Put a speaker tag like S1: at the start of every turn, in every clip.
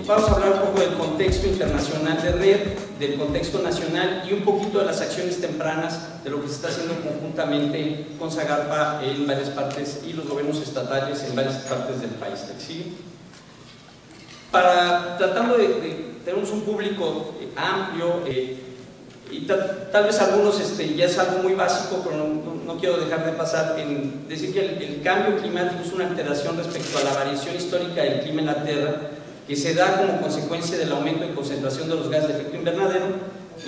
S1: vamos a hablar un poco del contexto internacional de red, del contexto nacional y un poquito de las acciones tempranas de lo que se está haciendo conjuntamente con Zagarpa en varias partes y los gobiernos estatales en varias partes del país. ¿Sí? Tratando de tenemos un público amplio y tal vez algunos ya es algo muy básico, pero no quiero dejar de pasar en decir que el cambio climático es una alteración respecto a la variación histórica del clima en la Tierra que se da como consecuencia del aumento en concentración de los gases de efecto invernadero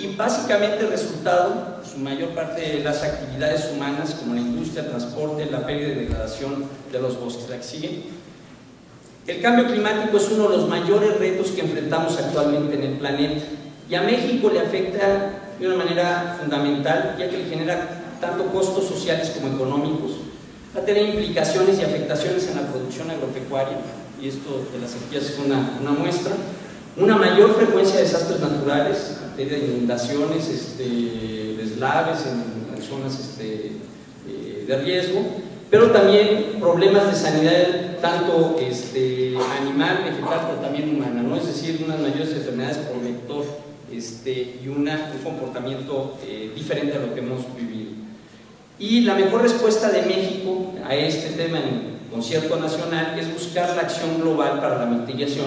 S1: y básicamente el resultado, su mayor parte de las actividades humanas como la industria, el transporte, la pérdida y degradación de los bosques. ¿La siguen? El cambio climático es uno de los mayores retos que enfrentamos actualmente en el planeta y a México le afecta de una manera fundamental, ya que le genera tanto costos sociales como económicos, va a tener implicaciones y afectaciones en la producción agropecuaria, y esto de las sequías es una muestra, una mayor frecuencia de desastres naturales, de inundaciones, deslaves en zonas de riesgo, pero también problemas de sanidad tanto animal, vegetal, pero también humana, ¿no? Es decir, unas mayores enfermedades por vector y un comportamiento diferente a lo que hemos vivido. Y la mejor respuesta de México a este tema en concierto nacional es buscar la acción global para la mitigación,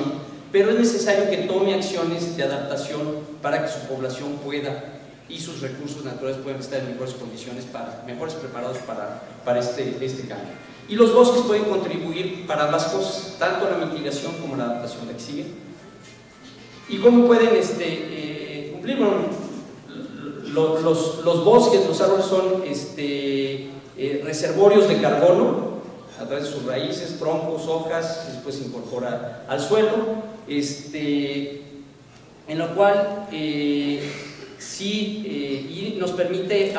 S1: pero es necesario que tome acciones de adaptación para que su población pueda y sus recursos naturales puedan estar en mejores condiciones, mejores preparados para este cambio. Y los bosques pueden contribuir para ambas cosas, tanto la mitigación como la adaptación. ¿La que sigue? ¿Y cómo pueden cumplir? Bueno, los bosques, los árboles son reservorios de carbono a través de sus raíces, troncos, hojas, después se incorpora al suelo, en lo cual y nos permite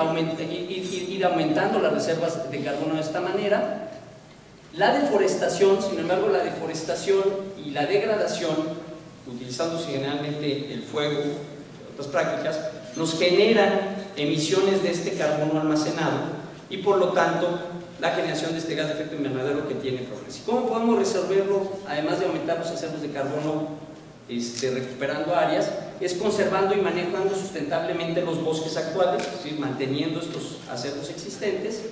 S1: ir aumentando las reservas de carbono de esta manera. La deforestación, sin embargo, la deforestación y la degradación, utilizándose generalmente el fuego y otras prácticas, nos generan emisiones de este carbono almacenado y por lo tanto la generación de este gas de efecto invernadero que tiene problemas. ¿Y cómo podemos resolverlo? Además de aumentar los acervos de carbono recuperando áreas, es conservando y manejando sustentablemente los bosques actuales, es decir, manteniendo estos acervos existentes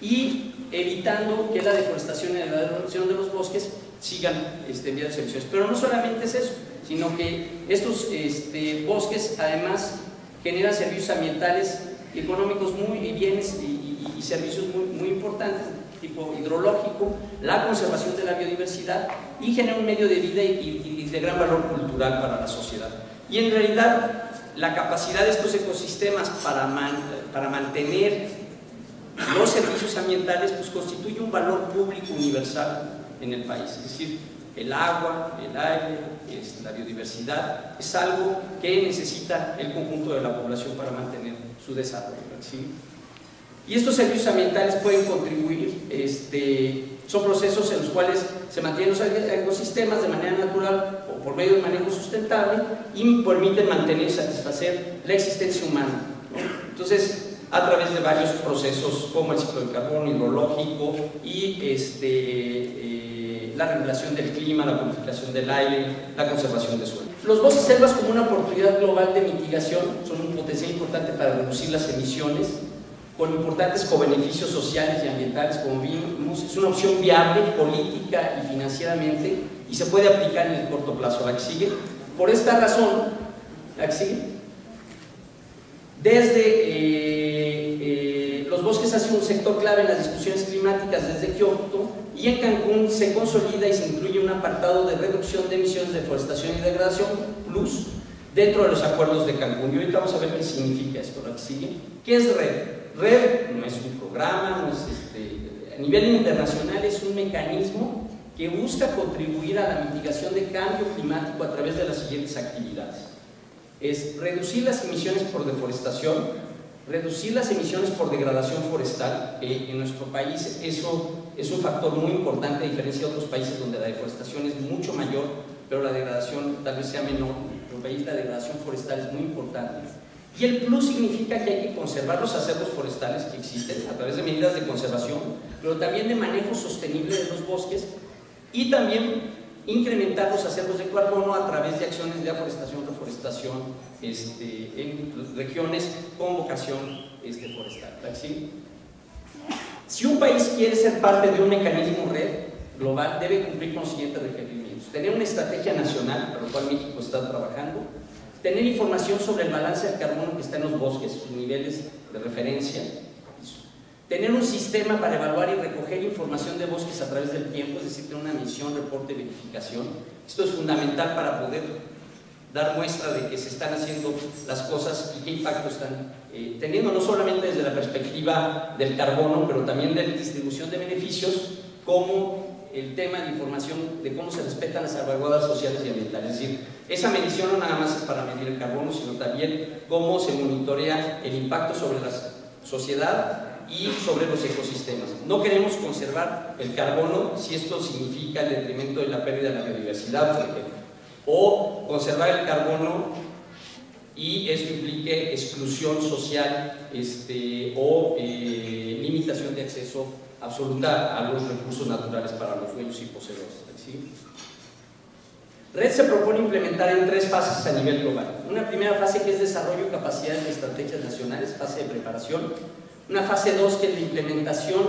S1: y evitando que la deforestación y la degradación de los bosques sigan enviando emisiones. Pero no solamente es eso, sino que estos bosques además generan servicios ambientales y económicos y bienes y servicios muy importantes, tipo hidrológico, la conservación de la biodiversidad y genera un medio de vida y de gran valor cultural para la sociedad. Y en realidad la capacidad de estos ecosistemas para mantener los servicios ambientales pues constituye un valor público universal en el país, es decir, el agua, el aire, la biodiversidad es algo que necesita el conjunto de la población para mantener su desarrollo, ¿sí? Y estos servicios ambientales pueden contribuir, son procesos en los cuales se mantienen los ecosistemas de manera natural o por medio de manejo sustentable y permiten mantener y satisfacer la existencia humana, ¿no? Entonces, a través de varios procesos como el ciclo del carbono, hidrológico y la regulación del clima, la purificación del aire, la conservación de suelo. Los bosques selvas como una oportunidad global de mitigación son un potencial importante para reducir las emisiones con importantes cobeneficios sociales y ambientales, como vimos, es una opción viable política y financieramente y se puede aplicar en el corto plazo. ¿La que sigue? Por esta razón, ¿la que sigue? Los bosques han sido un sector clave en las discusiones climáticas desde Kioto y en Cancún se consolida y se incluye un apartado de reducción de emisiones de deforestación y degradación plus dentro de los acuerdos de Cancún. Y ahorita vamos a ver qué significa esto. ¿La que sigue? ¿Qué es RED? RED no es un programa, no es a nivel internacional es un mecanismo que busca contribuir a la mitigación de cambio climático a través de las siguientes actividades. Es reducir las emisiones por deforestación, reducir las emisiones por degradación forestal. En nuestro país eso es un factor muy importante a diferencia de otros países donde la deforestación es mucho mayor, pero la degradación tal vez sea menor. En nuestro país la degradación forestal es muy importante. Y el plus significa que hay que conservar los acervos forestales que existen a través de medidas de conservación, pero también de manejo sostenible de los bosques y también incrementar los acervos de carbono a través de acciones de afforestación, reforestación en regiones con vocación forestal. ¿Sí? Si un país quiere ser parte de un mecanismo red global, debe cumplir con los siguientes requerimientos: tener una estrategia nacional, para lo cual México está trabajando; tener información sobre el balance del carbono que está en los bosques, sus niveles de referencia; tener un sistema para evaluar y recoger información de bosques a través del tiempo, es decir, tener una medición, reporte, verificación. Esto es fundamental para poder dar muestra de que se están haciendo las cosas y qué impacto están teniendo, no solamente desde la perspectiva del carbono, pero también de la distribución de beneficios, como el tema de información de cómo se respetan las salvaguardas sociales y ambientales. Es decir, esa medición no nada más es para medir el carbono, sino también cómo se monitorea el impacto sobre la sociedad y sobre los ecosistemas. No queremos conservar el carbono si esto significa el detrimento de la pérdida de la biodiversidad, por ejemplo, o conservar el carbono y esto implique exclusión social o limitación de acceso absoluta a los recursos naturales para los dueños y poseedores. ¿Sí? RED se propone implementar en 3 fases a nivel global. Una primera fase que es desarrollo de capacidades de estrategias nacionales, fase de preparación. Una fase 2 que es la implementación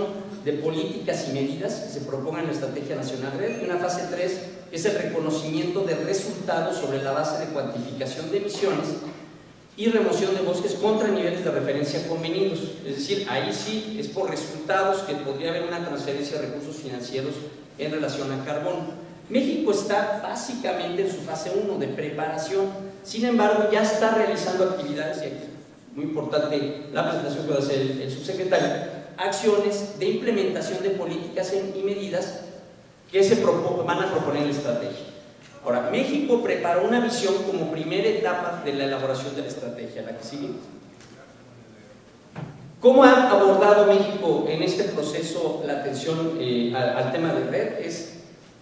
S1: de políticas y medidas que se propongan en la Estrategia Nacional RED. Y una fase 3 que es el reconocimiento de resultados sobre la base de cuantificación de emisiones y remoción de bosques contra niveles de referencia convenidos. Es decir, ahí sí es por resultados que podría haber una transferencia de recursos financieros en relación al carbono. México está básicamente en su fase 1 de preparación, sin embargo ya está realizando actividades, y aquí es muy importante la presentación que va a hacer el subsecretario, acciones de implementación de políticas y medidas que se van a proponer en la estrategia. Ahora, México preparó una visión como primera etapa de la elaboración de la estrategia, la que sigue. ¿Cómo ha abordado México en este proceso la atención al tema de RED?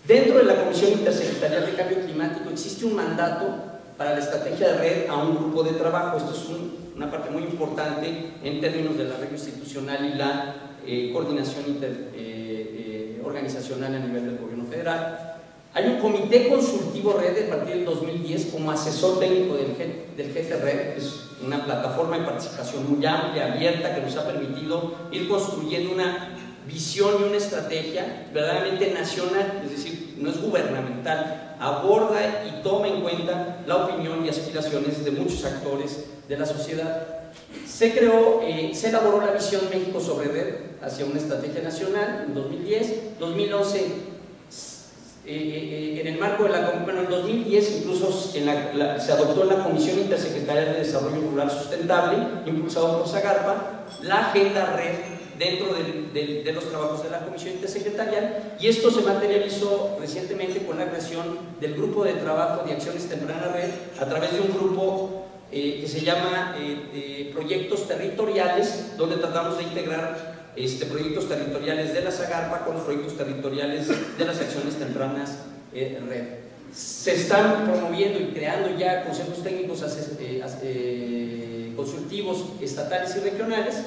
S1: Dentro de la Comisión Intersecretarial de Cambio Climático existe un mandato para la estrategia de RED a un grupo de trabajo. Esto es una parte muy importante en términos del arreglo institucional y la coordinación organizacional a nivel del gobierno federal. Hay un comité consultivo RED a partir del 2010 como asesor técnico del GTRED, que es una plataforma de participación muy amplia, abierta, que nos ha permitido ir construyendo una visión y una estrategia verdaderamente nacional, es decir, no es gubernamental, aborda y toma en cuenta la opinión y aspiraciones de muchos actores de la sociedad. Se elaboró la visión México sobre RED hacia una estrategia nacional en 2010, 2011 en el marco de en 2010 incluso se adoptó en la Comisión Intersecretarial de Desarrollo Rural Sustentable, impulsado por Zagarpa, la agenda RED dentro de los trabajos de la Comisión Intersecretarial, y esto se materializó recientemente con la creación del Grupo de Trabajo de Acciones Tempranas RED a través de un grupo que se llama Proyectos Territoriales, donde tratamos de integrar proyectos territoriales de la Zagarpa con los proyectos territoriales de las acciones tempranas RED. Se están promoviendo y creando ya consejos técnicos consultivos estatales y regionales,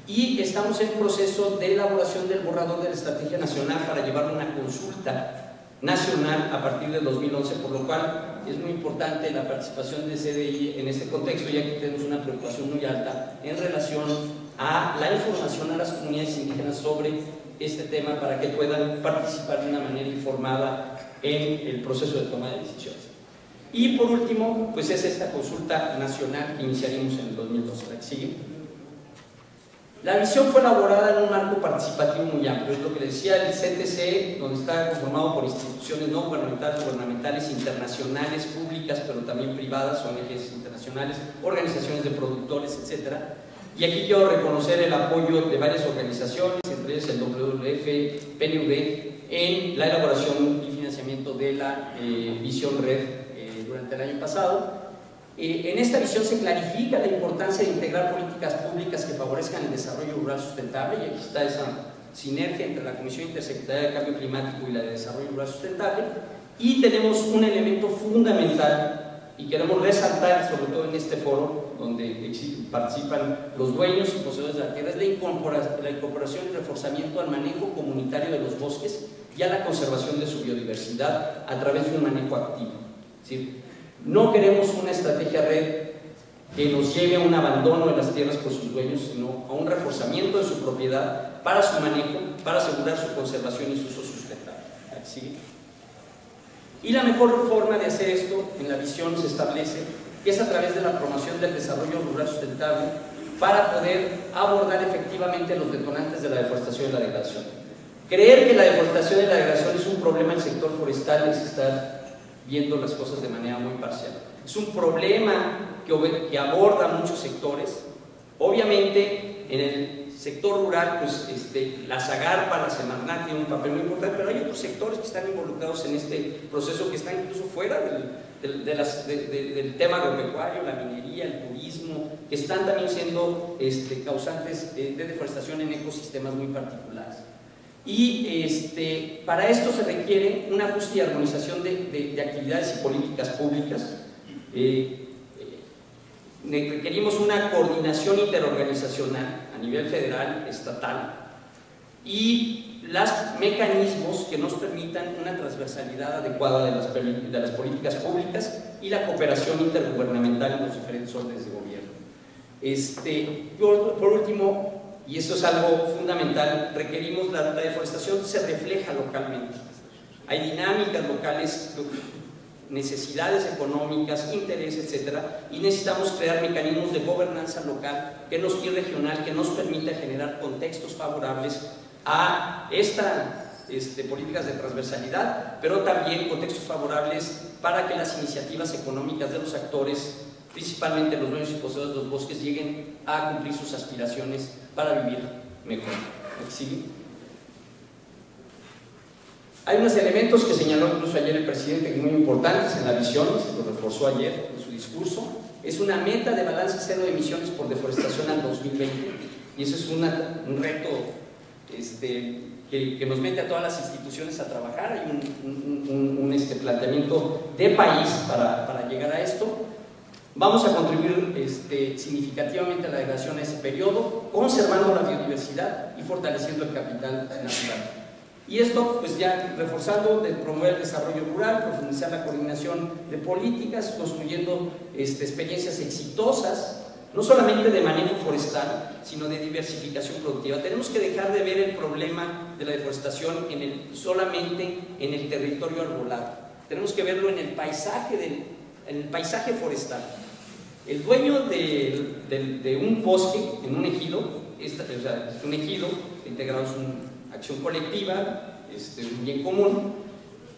S1: y estamos en proceso de elaboración del borrador de la Estrategia Nacional para llevar una consulta nacional a partir del 2011, por lo cual es muy importante la participación de CDI en este contexto, ya que tenemos una preocupación muy alta en relación a la información a las comunidades indígenas sobre este tema para que puedan participar de una manera informada en el proceso de toma de decisiones. Y por último, pues es esta consulta nacional que iniciaremos en el 2012. ¿Sigue? La visión fue elaborada en un marco participativo muy amplio, es lo que decía el CTC, donde está conformado por instituciones no gubernamentales, internacionales, públicas, pero también privadas, ONGs internacionales, organizaciones de productores, etc. Y aquí quiero reconocer el apoyo de varias organizaciones, entre ellas el WWF, PNUD, en la elaboración y financiamiento de la visión RED durante el año pasado. En esta visión se clarifica la importancia de integrar políticas públicas que favorezcan el desarrollo rural sustentable, y aquí está esa sinergia entre la Comisión Intersecretarial de Cambio Climático y la de Desarrollo Rural Sustentable. Y tenemos un elemento fundamental y queremos resaltar, sobre todo en este foro, donde participan los dueños y poseedores de la tierra, es la incorporación y reforzamiento al manejo comunitario de los bosques y a la conservación de su biodiversidad a través de un manejo activo. Es decir, no queremos una estrategia red que nos lleve a un abandono de las tierras por sus dueños, sino a un reforzamiento de su propiedad para su manejo, para asegurar su conservación y su uso sustentable. ¿Sí? Y la mejor forma de hacer esto, en la visión se establece, que es a través de la promoción del desarrollo rural sustentable para poder abordar efectivamente los detonantes de la deforestación y la degradación. Creer que la deforestación y la degradación es un problema del sector forestal es estar viendo las cosas de manera muy parcial. Es un problema que aborda muchos sectores. Obviamente, en el sector rural, pues la Zagarpa, la Semarnat tienen un papel muy importante, pero hay otros sectores que están involucrados en este proceso, que están incluso fuera del tema agropecuario, la minería, el turismo, que están también siendo causantes de deforestación en ecosistemas muy particulares. Y para esto se requiere un ajuste y armonización de actividades y políticas públicas. Requerimos una coordinación interorganizacional a nivel federal, estatal, y los mecanismos que nos permitan una transversalidad adecuada de las políticas públicas y la cooperación intergubernamental en los diferentes órdenes de gobierno. Por último, y esto es algo fundamental, requerimos la deforestación se refleja localmente. Hay dinámicas locales, necesidades económicas, interés, etcétera, y necesitamos crear mecanismos de gobernanza local y regional que nos permita generar contextos favorables a políticas de transversalidad, pero también contextos favorables para que las iniciativas económicas de los actores, principalmente los dueños y poseedores de los bosques, lleguen a cumplir sus aspiraciones para vivir mejor. ¿Sí? Hay unos elementos que señaló incluso ayer el presidente que son muy importantes en la visión, se lo reforzó ayer en su discurso. Es una meta de balance cero de emisiones por deforestación al 2020, y eso es un reto que nos mete a todas las instituciones a trabajar. Hay un planteamiento de país para llegar a esto. Vamos a contribuir significativamente a la degradación en ese periodo, conservando la biodiversidad y fortaleciendo el capital natural. Y esto, pues ya reforzando de promover el desarrollo rural, profundizar la coordinación de políticas, construyendo experiencias exitosas, no solamente de manejo forestal, sino de diversificación productiva. Tenemos que dejar de ver el problema de la deforestación solamente en el territorio arbolado. Tenemos que verlo en el paisaje forestal. El dueño de un bosque en un ejido, un ejido integrado es una acción colectiva, un bien común.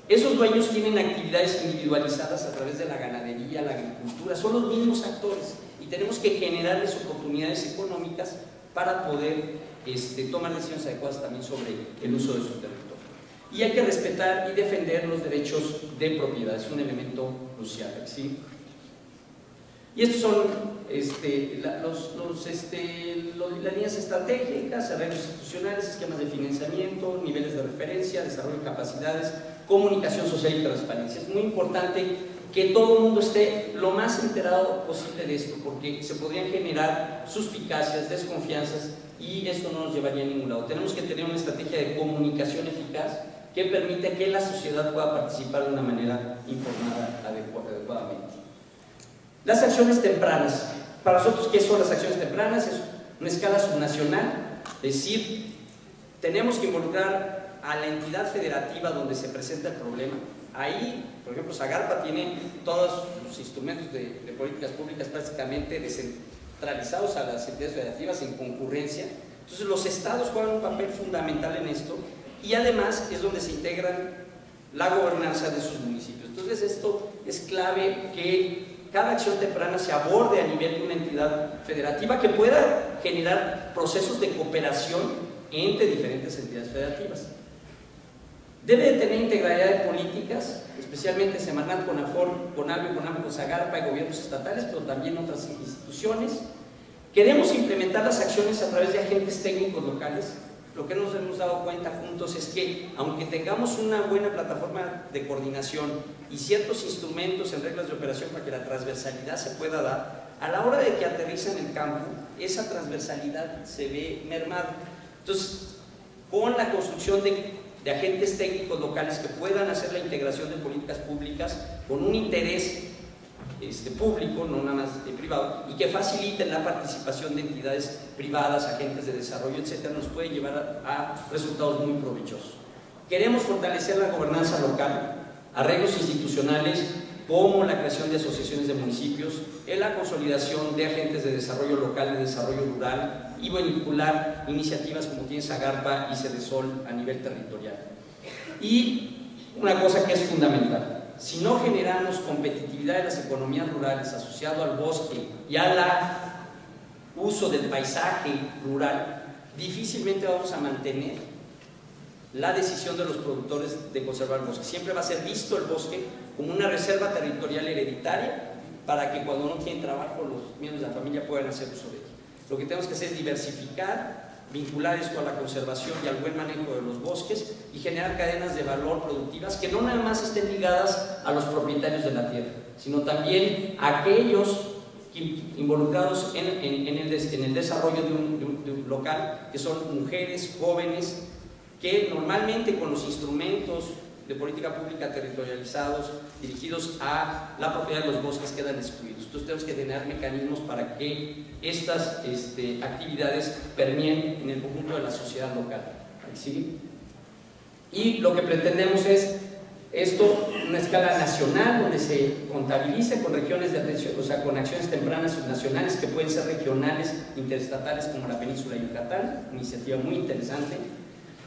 S1: Esos dueños tienen actividades individualizadas a través de la ganadería, la agricultura, son los mismos actores, y tenemos que generarles oportunidades económicas para poder tomar decisiones adecuadas también sobre el uso de su territorio. Y hay que respetar y defender los derechos de propiedad, es un elemento crucial, ¿sí? Y estos son las líneas estratégicas, arreglos institucionales, esquemas de financiamiento, niveles de referencia, desarrollo de capacidades, comunicación social y transparencia. Es muy importante que todo el mundo esté lo más enterado posible de esto, porque se podrían generar suspicacias, desconfianzas, y esto no nos llevaría a ningún lado. Tenemos que tener una estrategia de comunicación eficaz que permita que la sociedad pueda participar de una manera informada adecuadamente. Las acciones tempranas. Para nosotros, ¿qué son las acciones tempranas? Es una escala subnacional, es decir, tenemos que involucrar a la entidad federativa donde se presenta el problema. Ahí, por ejemplo, Zagarpa tiene todos los instrumentos de políticas públicas prácticamente descentralizados a las entidades federativas en concurrencia. Entonces, los estados juegan un papel fundamental en esto, y además es donde se integran la gobernanza de sus municipios. Entonces, esto es clave, que cada acción temprana se aborde a nivel de una entidad federativa que pueda generar procesos de cooperación entre diferentes entidades federativas. Debe de tener integralidad de políticas, especialmente Semarnat, CONAFOR, CONAVIO, CONAMCO, Zagarpa y gobiernos estatales, pero también otras instituciones. Queremos implementar las acciones a través de agentes técnicos locales. Lo que nos hemos dado cuenta juntos es que, aunque tengamos una buena plataforma de coordinación y ciertos instrumentos en reglas de operación para que la transversalidad se pueda dar, A la hora de que aterriza en el campo, esa transversalidad se ve mermada. Entonces, con la construcción de agentes técnicos locales que puedan hacer la integración de políticas públicas con un interés público, no nada más privado, y que faciliten la participación de entidades privadas, agentes de desarrollo, etcétera, nos puede llevar a resultados muy provechosos. Queremos fortalecer la gobernanza local, arreglos institucionales como la creación de asociaciones de municipios, la consolidación de agentes de desarrollo local, de desarrollo rural, y vincular iniciativas como tiene Zagarpa y Cedesol a nivel territorial. Y una cosa que es fundamental: si no generamos competitividad de las economías rurales asociado al bosque y al uso del paisaje rural, difícilmente vamos a mantener la decisión de los productores de conservar el bosque. Siempre va a ser visto el bosque como una reserva territorial hereditaria para que cuando no tienen trabajo los miembros de la familia puedan hacer uso de ello. Lo que tenemos que hacer es diversificar, vincular esto a la conservación y al buen manejo de los bosques y generar cadenas de valor productivas que no nada más estén ligadas a los propietarios de la tierra, sino también a aquellos involucrados en el desarrollo de un local, que son mujeres, jóvenes, que normalmente con los instrumentos de política pública territorializados, dirigidos a la propiedad de los bosques, quedan excluidos. Entonces tenemos que tener mecanismos para que estas actividades permeen en el conjunto de la sociedad local. ¿Sí? Y lo que pretendemos es esto, una escala nacional, donde se contabilice con regiones de atención, o sea, con acciones tempranas subnacionales que pueden ser regionales, interestatales, como la península de Yucatán, iniciativa muy interesante,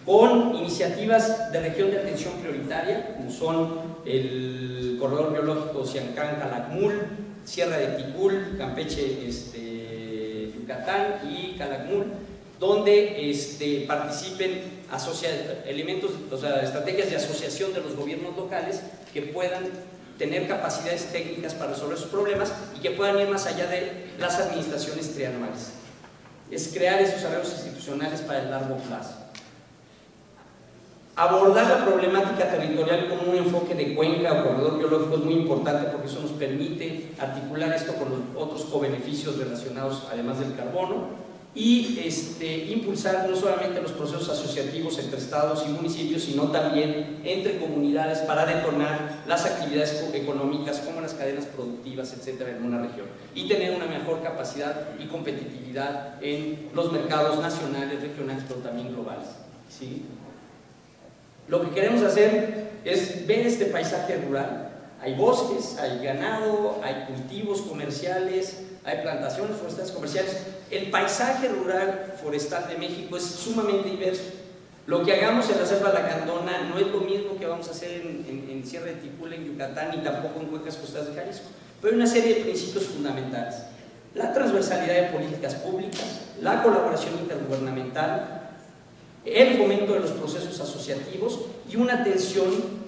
S1: con iniciativas de región de atención prioritaria, como son el Corredor Biológico Siancán-Calakmul, Sierra de Ticul, Campeche, Yucatán y Calakmul, donde participen elementos, o sea, estrategias de asociación de los gobiernos locales que puedan tener capacidades técnicas para resolver sus problemas y que puedan ir más allá de las administraciones trianuales. Es crear esos arreglos institucionales para el largo plazo. Abordar la problemática territorial con un enfoque de cuenca o corredor biológico es muy importante, porque eso nos permite articular esto con los otros co-beneficios relacionados, además del carbono, y impulsar no solamente los procesos asociativos entre estados y municipios, sino también entre comunidades para detonar las actividades económicas como las cadenas productivas, etcétera, en una región, y tener una mejor capacidad y competitividad en los mercados nacionales, regionales, pero también globales. ¿Sí? Lo que queremos hacer es ver este paisaje rural. Hay bosques, hay ganado, hay cultivos comerciales, hay plantaciones forestales comerciales. El paisaje rural forestal de México es sumamente diverso. Lo que hagamos en la selva lacandona no es lo mismo que vamos a hacer en Sierra de Ticul, en Yucatán, ni tampoco en cuencas costeras de Jalisco. Pero hay una serie de principios fundamentales: la transversalidad de políticas públicas, la colaboración intergubernamental, el fomento de los procesos asociativos y una atención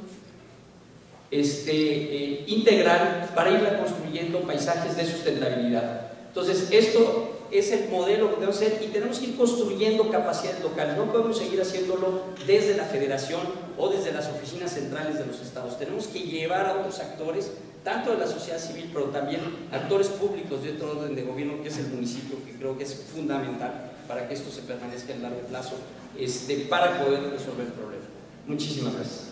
S1: integral para ir construyendo paisajes de sustentabilidad. Entonces, esto es el modelo que debemos hacer y tenemos que ir construyendo capacidades locales. No podemos seguir haciéndolo desde la federación o desde las oficinas centrales de los estados. Tenemos que llevar a otros actores, tanto de la sociedad civil, pero también actores públicos de otro orden de gobierno, que es el municipio, que creo que es fundamental para que esto se permanezca en largo plazo, para poder resolver el problema. Muchísimas gracias.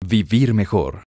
S2: Vivir mejor.